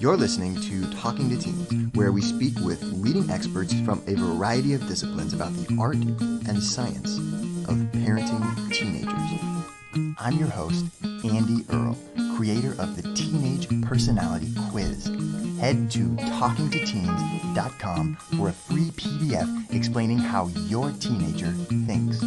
You're listening to Talking to Teens, where we speak with leading experts from a variety of disciplines about the art and science of parenting teenagers. I'm your host, Andy Earle, creator of the Teenage Personality Quiz. Head to talkingtoteens.com for a free PDF explaining how your teenager thinks.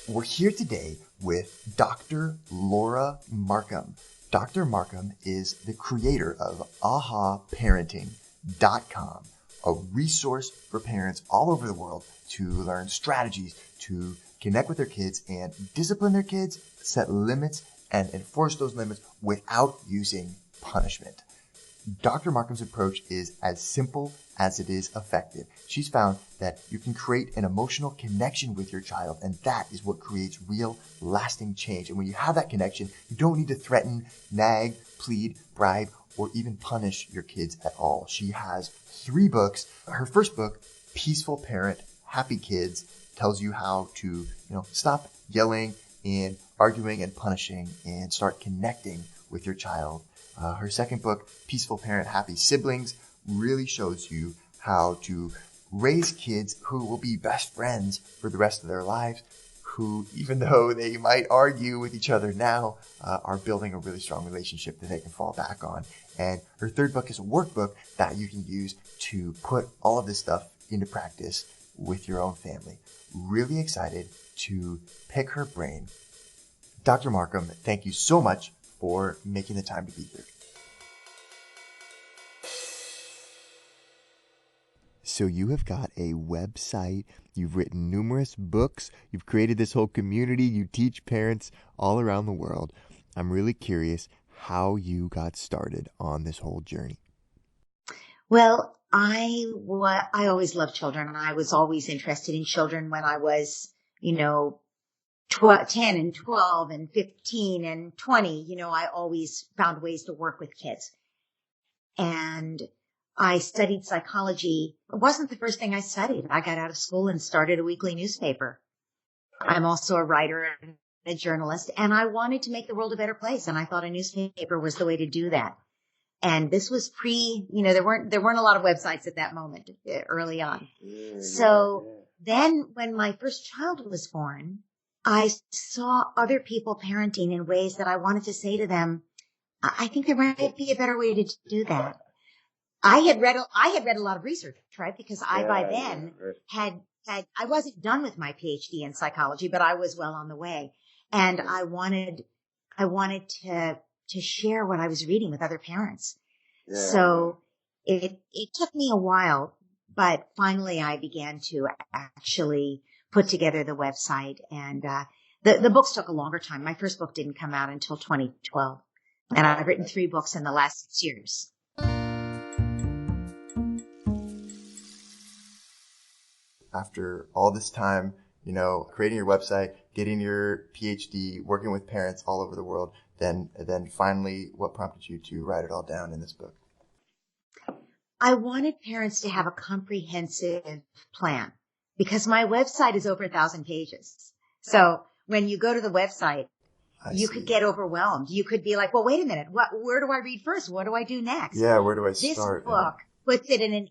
We're here today with Dr. Laura Markham. Dr. Markham is the creator of ahaparenting.com, a resource for parents all over the world to learn strategies to connect with their kids and discipline their kids, set limits, and enforce those limits without using punishment. Dr. Markham's approach is as simple as it is effective. She's found that you can create an emotional connection with your child, and that is what creates real, lasting change. And when you have that connection, you don't need to threaten, nag, plead, bribe, or even punish your kids at all. She has 3 books. Her first book, Peaceful Parent, Happy Kids, tells you how to, stop yelling and arguing and punishing and start connecting with your child. Her second book, Peaceful Parent, Happy Siblings, really shows you how to raise kids who will be best friends for the rest of their lives, who, even though they might argue with each other now, are building a really strong relationship that they can fall back on. And her third book is a workbook that you can use to put all of this stuff into practice with your own family. Really excited to pick her brain. Dr. Markham, thank you so much for making the time to be here. So you have got a website, you've written numerous books, you've created this whole community, you teach parents all around the world. I'm really curious how you got started on this whole journey. Well, I always loved children, and I was always interested in children when I was, 10 and 12 and 15 and 20. I always found ways to work with kids. And I studied psychology. It wasn't the first thing I studied. I got out of school and started a weekly newspaper. I'm also a writer and a journalist, and I wanted to make the world a better place. And I thought a newspaper was the way to do that. And this was there weren't a lot of websites at that moment early on. So then when my first child was born, I saw other people parenting in ways that I wanted to say to them, I think there might be a better way to do that. I had read a lot of research, right? Because I, by then, I wasn't done with my PhD in psychology, but I was well on the way. And I wanted to share what I was reading with other parents. Yeah. So it took me a while, but finally I began to actually put together the website, and the books took a longer time. My first book didn't come out until 2012, and I've written 3 books in the last 6 years. After all this time, creating your website, getting your PhD, working with parents all over the world, then finally, what prompted you to write it all down in this book? I wanted parents to have a comprehensive plan, because my website is over 1,000 pages. So when you go to the website, you could get overwhelmed. You could be like, well, wait a minute. Where do I read first? What do I do next? Yeah, where do I start? This book puts it in an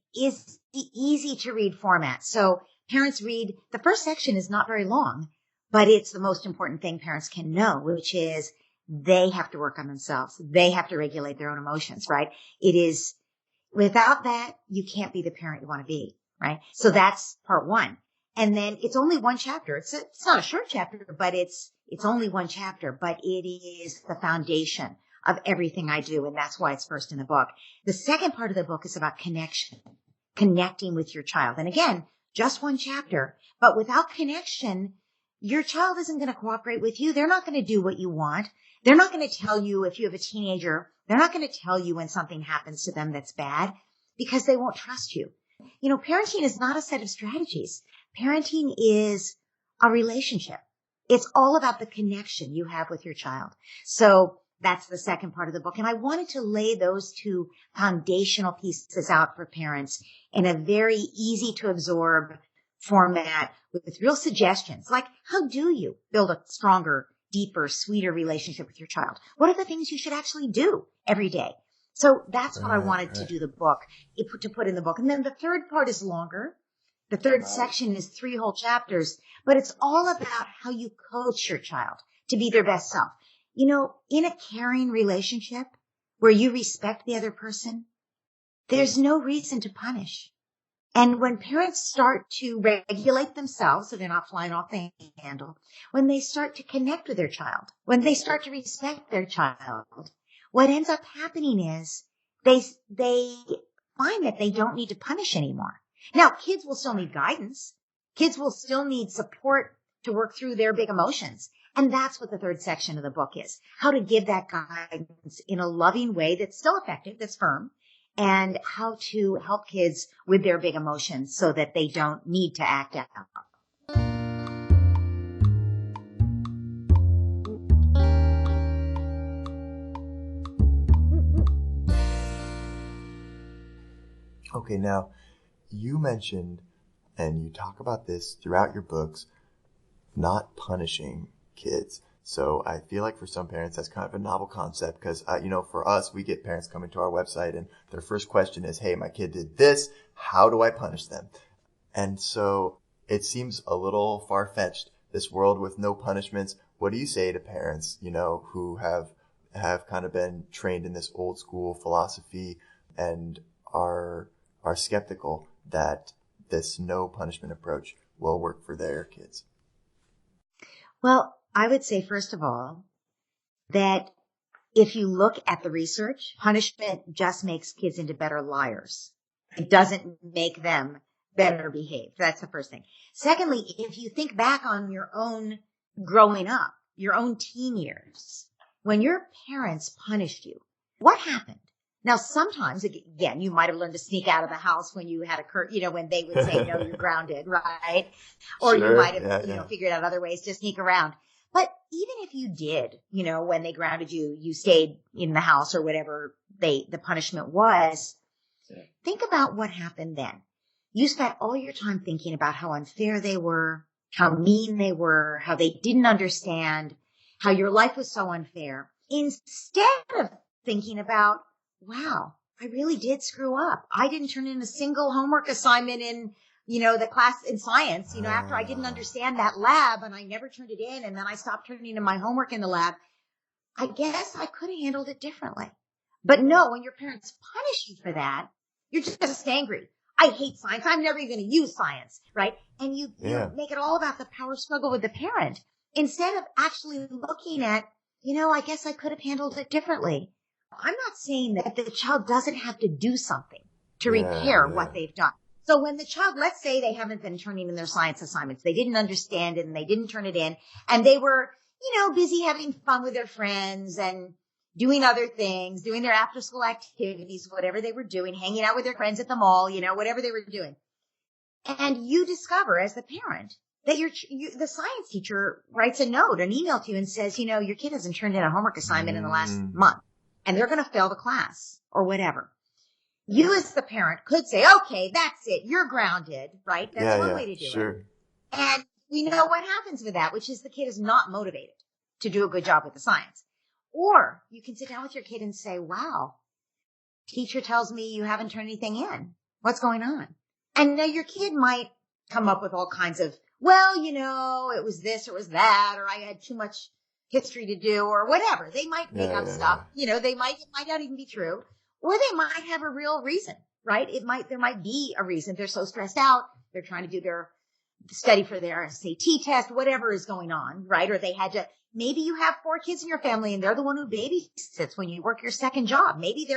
easy to read format. So parents read, the first section is not very long, but it's the most important thing parents can know, which is they have to work on themselves. They have to regulate their own emotions, right? It is, without that, you can't be the parent you want to be, right? So that's part 1. And then it's only 1 chapter. It's not a short chapter, but it's only 1 chapter, but it is the foundation of everything I do. And that's why it's first in the book. The second part of the book is about connecting with your child. And again, just 1 chapter, but without connection, your child isn't going to cooperate with you. They're not going to do what you want. They're not going to tell you, if you have a teenager, they're not going to tell you when something happens to them that's bad, because they won't trust you. Parenting is not a set of strategies. Parenting is a relationship. It's all about the connection you have with your child. So that's the second part of the book. And I wanted to lay those 2 foundational pieces out for parents in a very easy to absorb format with real suggestions. Like, how do you build a stronger deeper, sweeter relationship with your child? What are the things you should actually do every day? So that's what I wanted to do the book, to put in the book. And then the third part is longer. The third section is 3 whole chapters, but it's all about how you coach your child to be their best self. You know, in a caring relationship where you respect the other person, there's no reason to punish. And when parents start to regulate themselves so they're not flying off the handle, when they start to connect with their child, when they start to respect their child, what ends up happening is they find that they don't need to punish anymore. Now, kids will still need guidance. Kids will still need support to work through their big emotions. And that's what the third section of the book is, how to give that guidance in a loving way that's still effective, that's firm, and how to help kids with their big emotions so that they don't need to act out. Okay, now you mentioned, and you talk about this throughout your books, not punishing kids. So I feel like for some parents, that's kind of a novel concept because, for us, we get parents coming to our website and their first question is, hey, my kid did this. How do I punish them? And so it seems a little far-fetched, this world with no punishments. What do you say to parents, who have kind of been trained in this old school philosophy and are skeptical that this no punishment approach will work for their kids? Well, I would say, first of all, that if you look at the research, punishment just makes kids into better liars. It doesn't make them better behaved. That's the first thing. Secondly, if you think back on your own growing up, your own teen years, when your parents punished you, what happened? Now, sometimes, again, you might have learned to sneak out of the house when you had when they would say, no, you're grounded, right? Or Sure, you might have, figured out other ways to sneak around. But even if you did, when they grounded you, you stayed in the house or whatever the punishment was, think about what happened then. You spent all your time thinking about how unfair they were, how mean they were, how they didn't understand, how your life was so unfair. Instead of thinking about, wow, I really did screw up. I didn't turn in a single homework assignment in, the class in science, after I didn't understand that lab and I never turned it in and then I stopped turning in my homework in the lab. I guess I could have handled it differently. But no, when your parents punish you for that, you're just angry. I hate science. I'm never even going to use science, right? And you make it all about the power struggle with the parent instead of actually looking at, I guess I could have handled it differently. I'm not saying that the child doesn't have to do something to repair what they've done. So when the child, let's say they haven't been turning in their science assignments, they didn't understand it and they didn't turn it in, and they were, busy having fun with their friends and doing other things, doing their after school activities, whatever they were doing, hanging out with their friends at the mall, whatever they were doing. And you discover as the parent that the science teacher writes a note, an email to you and says, your kid hasn't turned in a homework assignment in the last month and they're going to fail the class or whatever. You as the parent could say, okay, that's it. You're grounded, right? That's one way to do it. And we know what happens with that, which is the kid is not motivated to do a good job with the science. Or you can sit down with your kid and say, wow, teacher tells me you haven't turned anything in. What's going on? And now your kid might come up with all kinds of, well, it was this or it was that, or I had too much history to do or whatever. They might make up stuff. It might not even be true. Or they might have a real reason, right? There might be a reason. They're so stressed out. They're trying to do their study for their SAT test, whatever is going on, right? Or they had to, maybe you have 4 kids in your family and they're the one who babysits when you work your second job. Maybe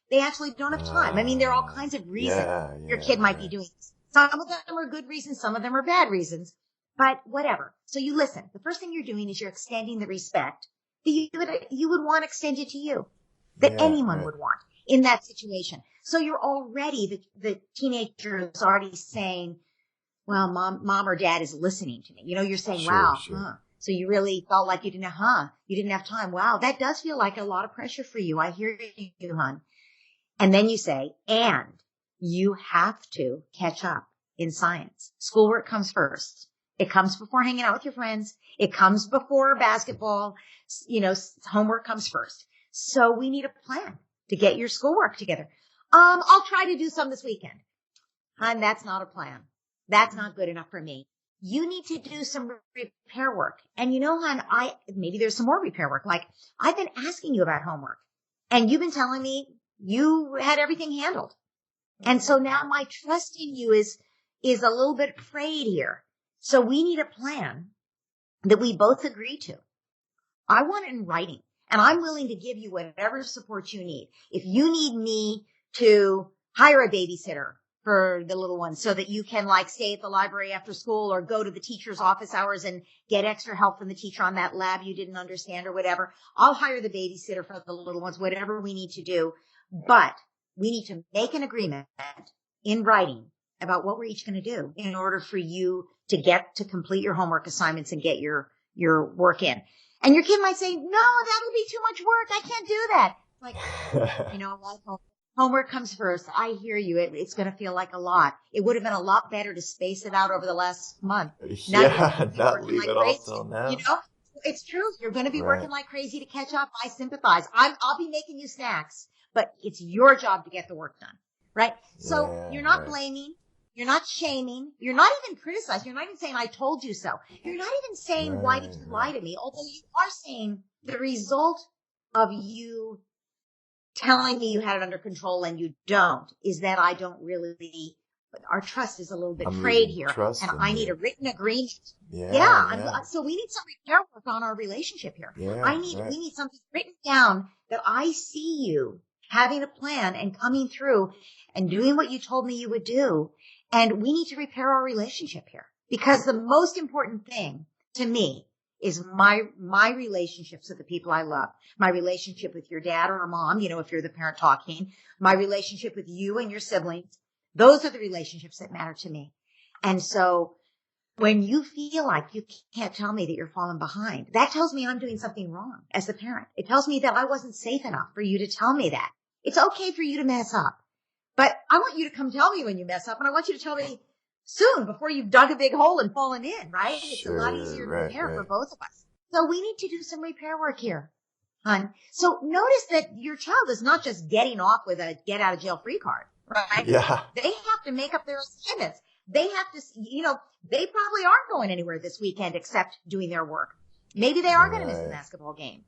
they actually don't have time. I mean, there are all kinds of reasons your kid might be doing this. Some of them are good reasons. Some of them are bad reasons, but whatever. So you listen. The first thing you're doing is you're extending the respect that you would want extended to you, that anyone would want in that situation. So you're already, the teenager is already saying, well, mom or dad is listening to me. You're saying, wow, so you really felt like you didn't have time. Wow, that does feel like a lot of pressure for you. I hear you, hon. And then you say, and you have to catch up in science. Schoolwork comes first. It comes before hanging out with your friends. It comes before basketball. Homework comes first. So we need a plan to get your schoolwork together. I'll try to do some this weekend. Hon, that's not a plan. That's not good enough for me. You need to do some repair work. And hon, maybe there's some more repair work. Like, I've been asking you about homework and you've been telling me you had everything handled. And so now my trust in you is a little bit frayed here. So we need a plan that we both agree to. I want it in writing, and I'm willing to give you whatever support you need. If you need me to hire a babysitter for the little ones so that you can stay at the library after school or go to the teacher's office hours and get extra help from the teacher on that lab you didn't understand or whatever, I'll hire the babysitter for the little ones, whatever we need to do. But we need to make an agreement in writing about what we're each going to do in order for you to get to complete your homework assignments and get your work in. And your kid might say, no, that'll be too much work. I can't do that. Homework comes first. I hear you. It's going to feel like a lot. It would have been a lot better to space it out over the last month. Not leave it all till now. It's true. You're going to be working like crazy to catch up. I sympathize. I'll be making you snacks, but it's your job to get the work done. Right? So you're not blaming. You're not shaming. You're not even criticizing. You're not even saying, I told you so. You're not even saying, why did you lie to me? Although you are saying the result of you telling me you had it under control and you don't is that I don't really, our trust is a little bit frayed here. And I need a written agreement. So we need some repair work on our relationship here. We need something written down that I see you having a plan and coming through and doing what you told me you would do. And we need to repair our relationship here, because the most important thing to me is my relationships with the people I love, my relationship with your dad or mom, if you're the parent talking, my relationship with you and your siblings. Those are the relationships that matter to me. And so when you feel like you can't tell me that you're falling behind, that tells me I'm doing something wrong as the parent. It tells me that I wasn't safe enough for you to tell me that. It's okay for you to mess up. But I want you to come tell me when you mess up, and I want you to tell me soon before you've dug a big hole and fallen in, right? It's a lot easier to repair for both of us. So we need to do some repair work here, hon. So notice that your child is not just getting off with a get out of jail free card, right? Yeah. They have to make up their assignments. They have to, they probably aren't going anywhere this weekend except doing their work. Maybe they are going to miss the basketball game,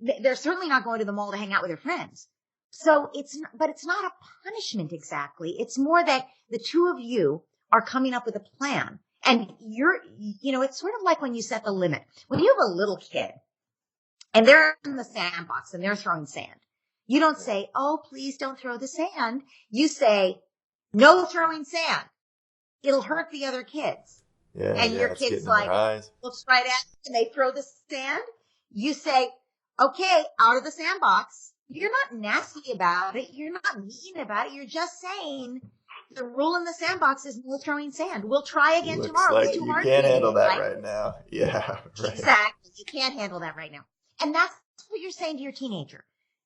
they're certainly not going to the mall to hang out with their friends. So it's not a punishment exactly. It's more that the two of you are coming up with a plan, and it's sort of like when you set the limit. When you have a little kid and they're in the sandbox and they're throwing sand, you don't say, oh, please don't throw the sand. You say, no throwing sand. It'll hurt the other kids. And your kid's looks right at you and they throw the sand. You say, okay, out of the sandbox. You're not nasty about it. You're not mean about it. You're just saying the rule in the sandbox is no throwing sand. We'll try again tomorrow. Like you can't handle that right now. Yeah, right. Exactly. You can't handle that right now. And that's what you're saying to your teenager.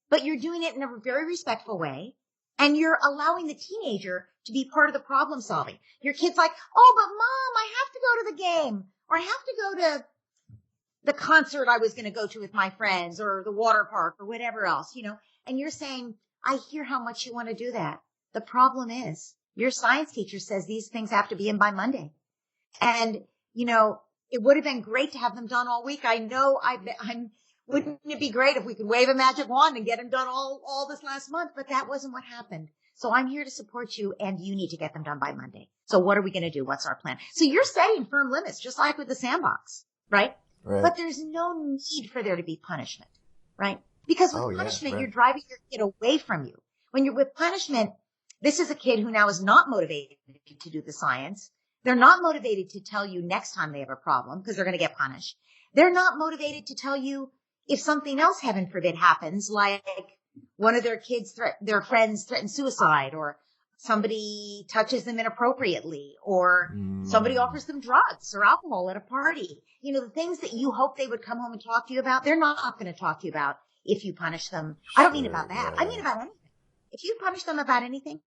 But you're doing it in a very respectful way. And you're allowing the teenager to be part of the problem solving. Your kid's like, oh, but Mom, I have to go to the game. Or I have to go to the concert I was going to go to with my friends or the water park or whatever else, and you're saying, I hear how much you want to do that. The problem is your science teacher says these things have to be in by Monday. And, it would have been great to have them done all week. I know wouldn't it be great if we could wave a magic wand and get them done all this last month, but that wasn't what happened. So I'm here to support you, and you need to get them done by Monday. So what are we going to do? What's our plan? So you're setting firm limits, just like with the sandbox, right? But there's no need for there to be punishment, right? Because with punishment, you're driving your kid away from you. When you're with punishment, this is a kid who now is not motivated to do the science. They're not motivated to tell you next time they have a problem because they're going to get punished. They're not motivated to tell you if something else, heaven forbid, happens, like one of their kids, their friends threaten suicide, or somebody touches them inappropriately, or somebody offers them drugs or alcohol at a party. The things that you hope they would come home and talk to you about, they're not going to talk to you about if you punish them. I don't mean about that. I mean about anything. If you punish them about anything,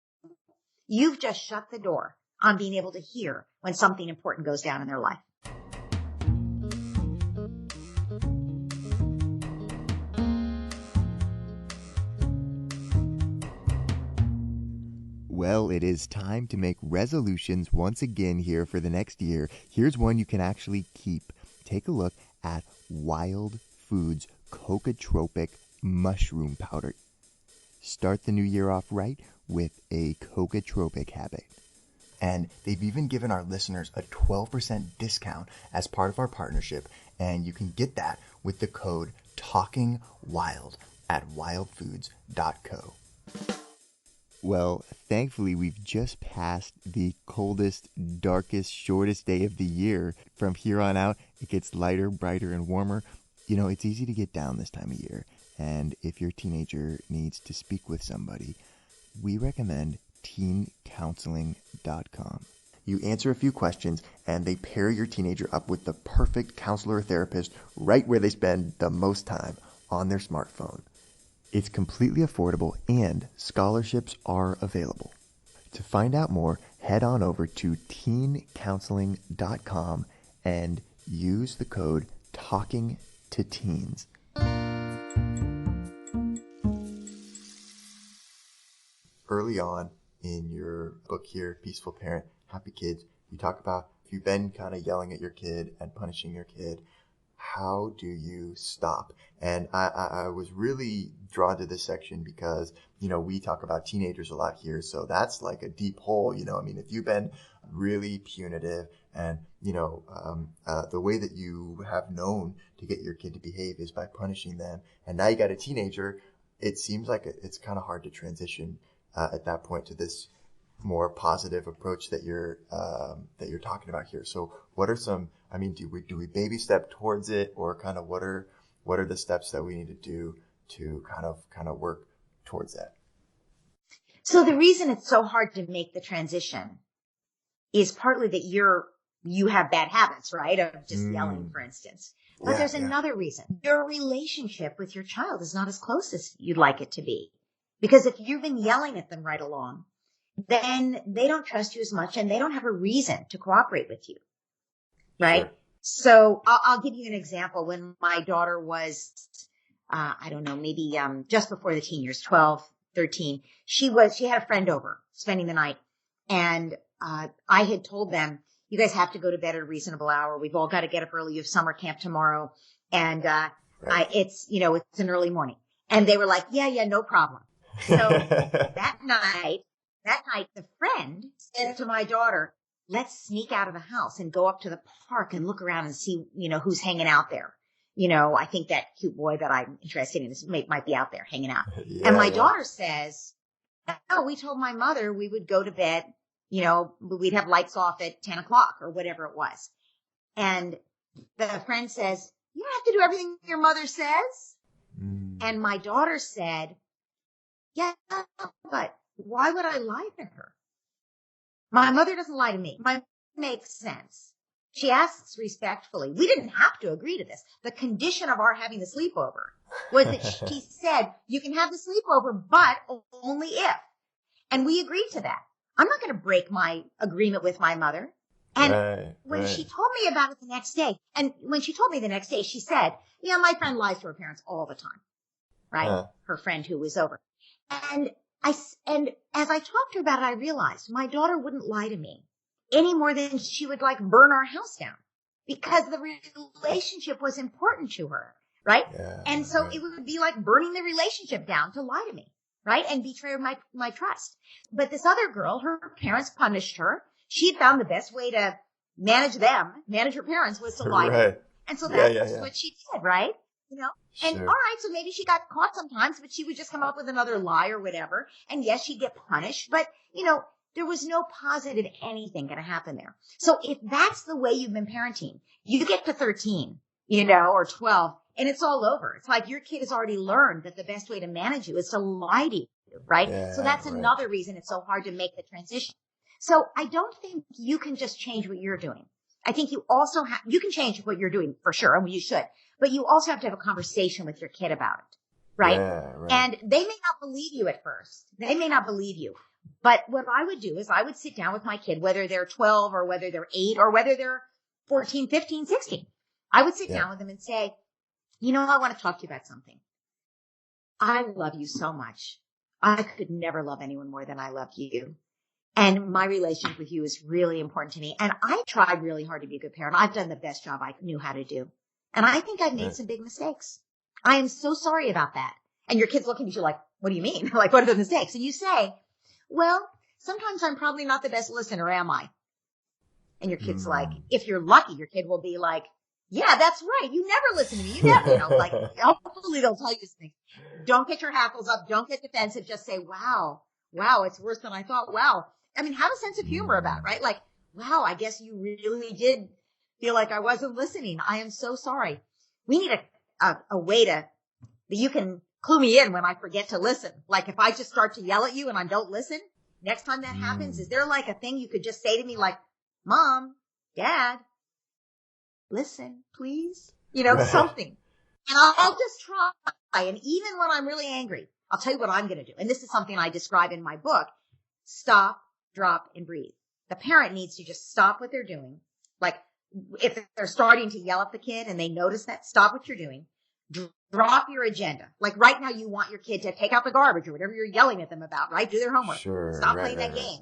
you've just shut the door. on being able to hear when something important goes down in their life. Well, it is time to make resolutions once again here for the next year. Here's one you can actually keep. Take a look at Wild Foods Cocotropic Mushroom Powder. Start the new year off right with a cocotropic habit. And they've even given our listeners a 12% discount as part of our partnership. And you can get that with the code TALKINGWILD at wildfoods.co. Well, thankfully, we've just passed the coldest, darkest, shortest day of the year. From here on out, it gets lighter, brighter, and warmer. You know, it's easy to get down this time of year. And if your teenager needs to speak with somebody, we recommend teencounseling.com. You answer a few questions, and they pair your teenager up with the perfect counselor or therapist right where they spend the most time, on their smartphone. It's completely affordable, and scholarships are available. To find out more, head on over to teencounseling.com and use the code TALKINGTOTEENS. Early on in your book here, Peaceful Parent, Happy Kids, you talk about if you've been kind of yelling at your kid and punishing your kid, how do you stop? And I was really drawn to this section because, you know, we talk about teenagers a lot here. So that's like a deep hole, you know. I mean, if you've been really punitive and, you know, the way that you have known to get your kid to behave is by punishing them. And now you got a teenager, it seems like it's kind of hard to transition at that point to this more positive approach that you're talking about here. So what are some, I mean, do we baby step towards it, or kind of what are the steps that we need to do to kind of work towards that? So the reason it's so hard to make the transition is partly that you have bad habits, right? Of just yelling, for instance. But there's another reason. Your relationship with your child is not as close as you'd like it to be. Because if you've been yelling at them right along, then they don't trust you as much and they don't have a reason to cooperate with you. Right? Sure. So I'll give you an example. When my daughter was, I don't know, maybe just before the teen years, 12, 13, she had a friend over spending the night. And I had told them, you guys have to go to bed at a reasonable hour. We've all got to get up early. You have summer camp tomorrow. And it's an early morning. And they were like, yeah, no problem. So that night, the friend said to my daughter, let's sneak out of the house and go up to the park and look around and see, who's hanging out there. I think that cute boy that I'm interested in might be out there hanging out. And my daughter says, oh, we told my mother we would go to bed, we'd have lights off at 10 o'clock or whatever it was. And the friend says, you don't have to do everything your mother says. And my daughter said, yeah, but why would I lie to her? My mother doesn't lie to me. My mother makes sense. She asks respectfully. We didn't have to agree to this. The condition of our having the sleepover was that she said, you can have the sleepover, but only if. And we agreed to that. I'm not going to break my agreement with my mother. And when she told me about it the next day, she said, yeah, my friend lies to her parents all the time. Right? Her friend who was over. And as I talked to her about it, I realized my daughter wouldn't lie to me any more than she would burn our house down, because the relationship was important to her. Right. Yeah, and so it would be like burning the relationship down to lie to me. Right. And betray my trust. But this other girl, her parents punished her. She had found the best way to manage her parents, was to lie to them. And so that's what she did. Right. And all right, so maybe she got caught sometimes, but she would just come up with another lie or whatever. And yes, she'd get punished, but there was no positive anything going to happen there. So if that's the way you've been parenting, you get to 13, or 12, and it's all over. It's like your kid has already learned that the best way to manage you is to lie to you, right? So that's another reason it's so hard to make the transition. So I don't think you can just change what you're doing. I think you also you can change what you're doing for sure, and you should, but you also have to have a conversation with your kid about it, right? And they may not believe you at first. They may not believe you, But what I would do is I would sit down with my kid, whether they're 12 or whether they're 8 or whether they're 14, 15, 16. I would sit down with them and say, I want to talk to you about something. I love you so much. I could never love anyone more than I love you. And my relationship with you is really important to me. And I tried really hard to be a good parent. I've done the best job I knew how to do. And I think I've made some big mistakes. I am so sorry about that. And your kid's looking at you like, what do you mean? Like, what are the mistakes? And you say, well, sometimes I'm probably not the best listener, am I? And your kid's like, if you're lucky, your kid will be like, yeah, that's right. You never listen to me. You never, like, hopefully they'll tell you things. Don't get your hackles up. Don't get defensive. Just say, wow, it's worse than I thought. Wow. I mean, have a sense of humor about it, right? Like, wow, I guess you really did feel like I wasn't listening. I am so sorry. We need a way that you can clue me in when I forget to listen. Like if I just start to yell at you and I don't listen, next time that happens, is there like a thing you could just say to me like, Mom, Dad, listen, please, something. And I'll just try. And even when I'm really angry, I'll tell you what I'm going to do. And this is something I describe in my book. Stop, drop, and breathe. The parent needs to just stop what they're doing. Like if they're starting to yell at the kid and they notice that, stop what you're doing. Drop your agenda. Like right now you want your kid to take out the garbage or whatever you're yelling at them about, right? Do their homework. Sure. Stop playing that game.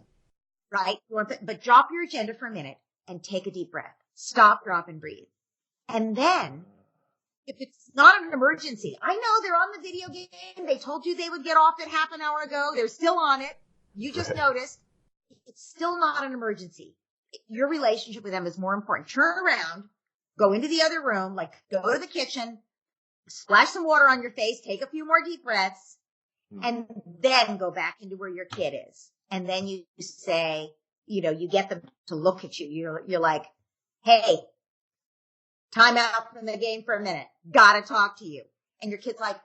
Right? But drop your agenda for a minute and take a deep breath. Stop, drop, and breathe. And then if it's not an emergency, I know they're on the video game. They told you they would get off it half an hour ago. They're still on it. You just noticed. It's still not an emergency. Your relationship with them is more important. Turn around, go into the other room, like go to the kitchen, splash some water on your face, take a few more deep breaths, and then go back into where your kid is. And then you say, you get them to look at you. You're like, hey, time out from the game for a minute. Gotta talk to you. And your kid's like,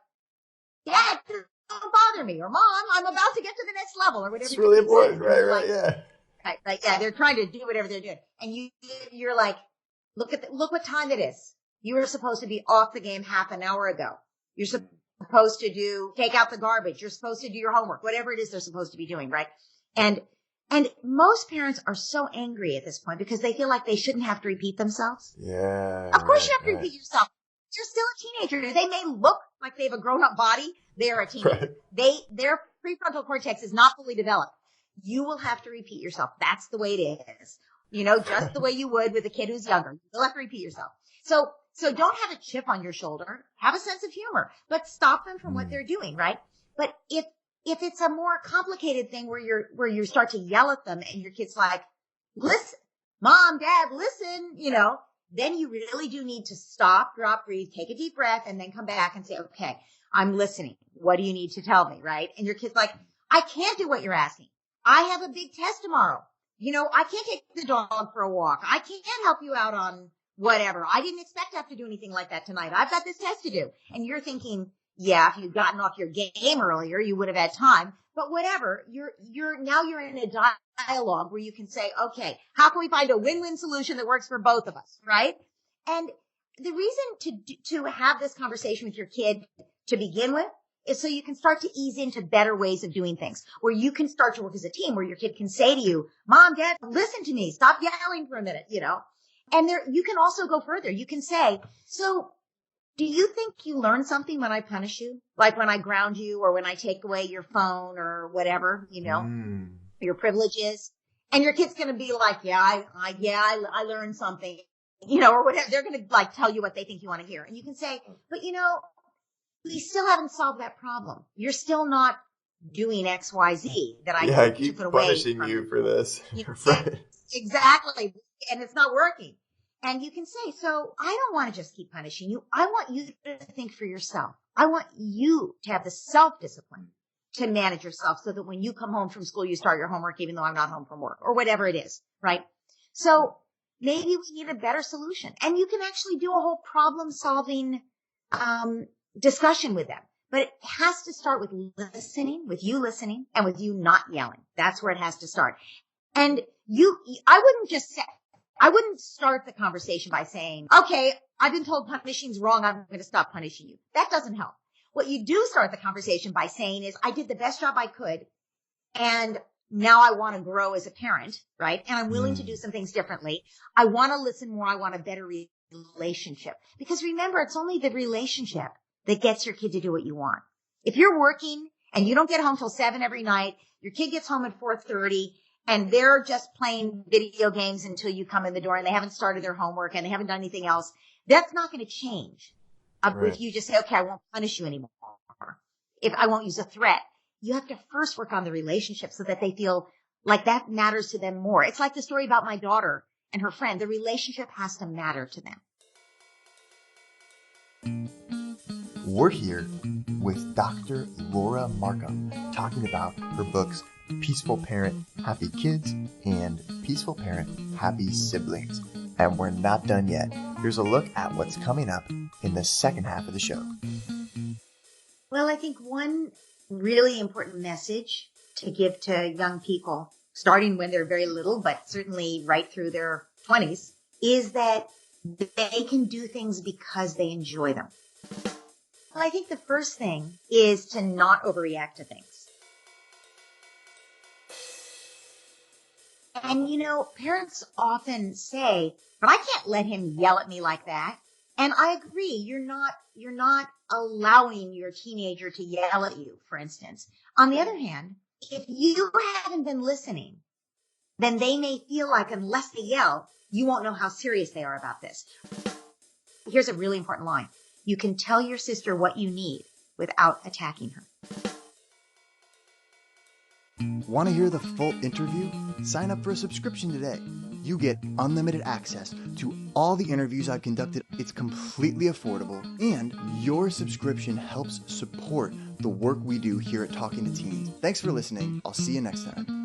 Dad, don't bother me. Or Mom, I'm about to get to the next level or whatever. It's really important. Right. Yeah. Right. Yeah. They're trying to do whatever they're doing. And you're like, look what time it is. You were supposed to be off the game half an hour ago. You're supposed to take out the garbage. You're supposed to do your homework, whatever it is they're supposed to be doing. Right. And most parents are so angry at this point because they feel like they shouldn't have to repeat themselves. Yeah. Of course you have to repeat yourself. You're still a teenager. They may look like they have a grown up body. They're a teenager. Right. Their prefrontal cortex is not fully developed. You will have to repeat yourself. That's the way it is. Just the way you would with a kid who's younger. You'll have to repeat yourself. So don't have a chip on your shoulder. Have a sense of humor, but stop them from what they're doing, right? But if it's a more complicated thing where you start to yell at them and your kid's like, listen, Mom, Dad, listen, then you really do need to stop, drop, breathe, take a deep breath, and then come back and say, okay, I'm listening. What do you need to tell me, right? And your kid's like, I can't do what you're asking. I have a big test tomorrow. I can't take the dog for a walk. I can't help you out on whatever. I didn't expect to have to do anything like that tonight. I've got this test to do. And you're thinking, yeah, if you'd gotten off your game earlier, you would have had time. But whatever, you're in a dialogue where you can say, okay, how can we find a win-win solution that works for both of us, right? And the reason to have this conversation with your kid to begin with is so you can start to ease into better ways of doing things, where you can start to work as a team, where your kid can say to you, Mom, Dad, listen to me, stop yelling for a minute, And you can also go further. You can say, so do you think you learn something when I punish you? Like when I ground you or when I take away your phone or whatever, your privileges? And your kid's going to be like, I learned something, or whatever. They're going to tell you what they think you want to hear. And you can say, but we still haven't solved that problem. You're still not doing X, Y, Z that I keep put away punishing you for this. Right. Exactly. And it's not working. And you can say, so I don't want to just keep punishing you. I want you to think for yourself. I want you to have the self-discipline to manage yourself so that when you come home from school, you start your homework, even though I'm not home from work or whatever it is. Right. So maybe we need a better solution, and you can actually do a whole problem solving, discussion with them, but it has to start with you listening and with you not yelling. That's where it has to start. And I wouldn't start the conversation by saying, okay, I've been told punishing's wrong. I'm going to stop punishing you. That doesn't help. What you do start the conversation by saying is, I did the best job I could. And now I want to grow as a parent, right? And I'm willing to do some things differently. I want to listen more. I want a better relationship. Because remember, it's only the relationship that gets your kid to do what you want. If you're working and you don't get home till 7 every night, your kid gets home at 4:30 and they're just playing video games until you come in the door and they haven't started their homework and they haven't done anything else, that's not going to change. Right. If you just say, okay, I won't punish you anymore. If I won't use a threat, you have to first work on the relationship so that they feel like that matters to them more. It's like the story about my daughter and her friend. The relationship has to matter to them. We're here with Dr. Laura Markham talking about her books, Peaceful Parent, Happy Kids, and Peaceful Parent, Happy Siblings. And we're not done yet. Here's a look at what's coming up in the second half of the show. Well, I think one really important message to give to young people, starting when they're very little, but certainly right through their 20s, is that they can do things because they enjoy them. Well, I think the first thing is to not overreact to things. And, parents often say, but I can't let him yell at me like that. And I agree. You're not allowing your teenager to yell at you, for instance. On the other hand, if you haven't been listening, then they may feel like unless they yell, you won't know how serious they are about this. Here's a really important line. You can tell your sister what you need without attacking her. Want to hear the full interview? Sign up for a subscription today. You get unlimited access to all the interviews I've conducted. It's completely affordable, and your subscription helps support the work we do here at Talking to Teens. Thanks for listening. I'll see you next time.